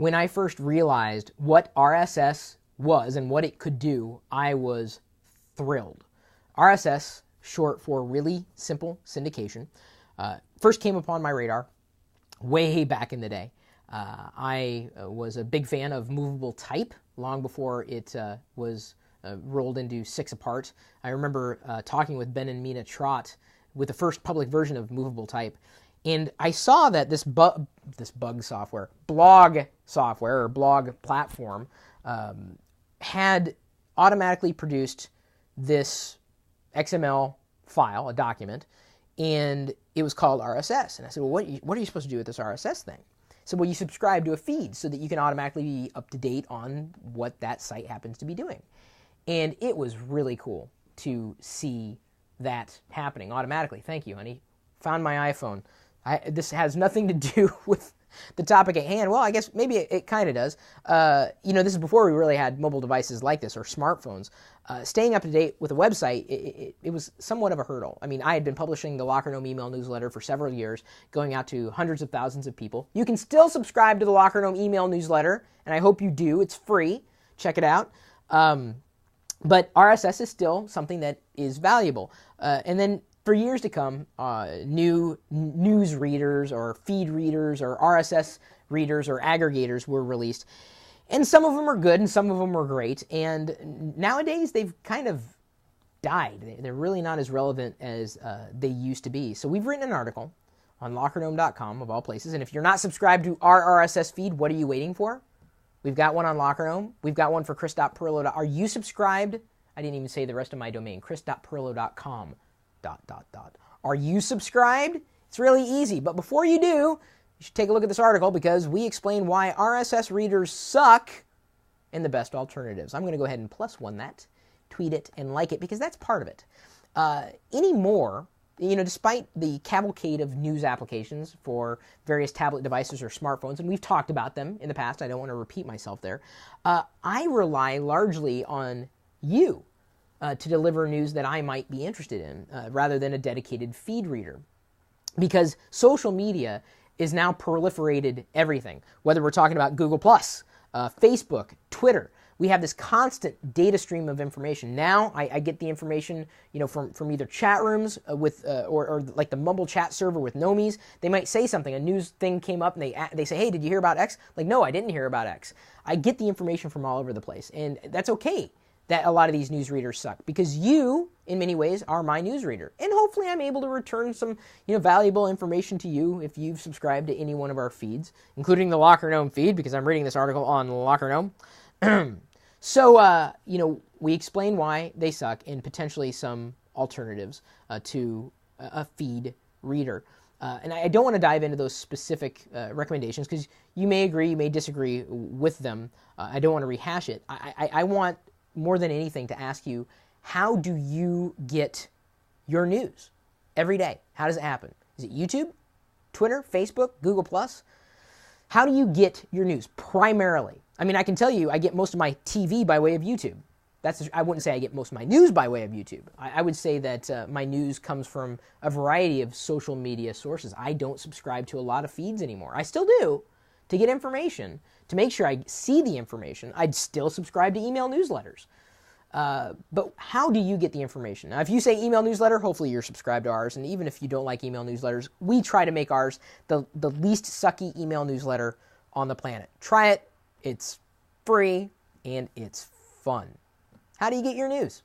when I first realized what RSS was and what it could do, I was thrilled. RSS, short for Really Simple Syndication, first came upon my radar way back in the day. I was a big fan of movable type long before it was rolled into 6 apart. I remember talking with Ben and Mina Trott with the first public version of movable type, and I saw that this blog software or blog platform had automatically produced this XML file, a document, and it was called RSS. And I said, well, what are you supposed to do with this RSS thing? So, well, you subscribe to a feed so that you can automatically be up to date on what that site happens to be doing. And it was really cool to see that happening automatically. Thank you, honey. Found my iPhone. This has nothing to do with the topic at hand. Well, I guess maybe it kind of does. This is before we really had mobile devices like this or smartphones. Staying up to date with a website, it was somewhat of a hurdle. I mean, I had been publishing the Locker Gnome email newsletter for several years, going out to hundreds of thousands of people. You can still subscribe to the Locker Gnome email newsletter, and I hope you do. It's free. Check it out. But RSS is still something that is valuable. And then for years to come, new news readers or feed readers or RSS readers or aggregators were released. And some of them are good and some of them are great. And nowadays they've kind of died. They're really not as relevant as they used to be. So we've written an article on lockergnome.com, of all places. And if you're not subscribed to our RSS feed, what are you waiting for? We've got one on Locker Gnome. We've got one for Chris.Pirillo. Are you subscribed? I didn't even say the rest of my domain. Chris.Pirillo.com. ... Are you subscribed? It's really easy. But before you do, you should take a look at this article because we explain why RSS readers suck and the best alternatives. I'm going to go ahead and +1 that, tweet it, and like it because that's part of it. Anymore, despite the cavalcade of news applications for various tablet devices or smartphones, and we've talked about them in the past, I don't want to repeat myself there, I rely largely on you to deliver news that I might be interested in, rather than a dedicated feed reader. Because social media is now proliferated everything, whether we're talking about Google+, Facebook, Twitter. We have this constant data stream of information. Now I get the information, from either chat rooms or like the Mumble chat server with Gnomies. They might say something, a news thing came up, and they say, hey, did you hear about X? Like, no, I didn't hear about X. I get the information from all over the place, and that's okay that a lot of these newsreaders suck, because you, in many ways, are my newsreader. And hopefully I'm able to return some, valuable information to you if you've subscribed to any one of our feeds, including the Locker Gnome feed, because I'm reading this article on Locker Gnome. So, we explain why they suck and potentially some alternatives to a feed reader. And I don't want to dive into those specific recommendations because you may agree, you may disagree with them. I don't want to rehash it. I want, more than anything, to ask you, how do you get your news every day? How does it happen? Is it YouTube, Twitter, Facebook, Google+? How do you get your news primarily? I mean, I can tell you I get most of my TV by way of YouTube. I wouldn't say I get most of my news by way of YouTube. I would say that my news comes from a variety of social media sources. I don't subscribe to a lot of feeds anymore. I still do. To get information, to make sure I see the information, I'd still subscribe to email newsletters. But how do you get the information? Now, if you say email newsletter, hopefully you're subscribed to ours. And even if you don't like email newsletters, we try to make ours the least sucky email newsletter on the planet. Try it. It's free and it's fun. How do you get your news?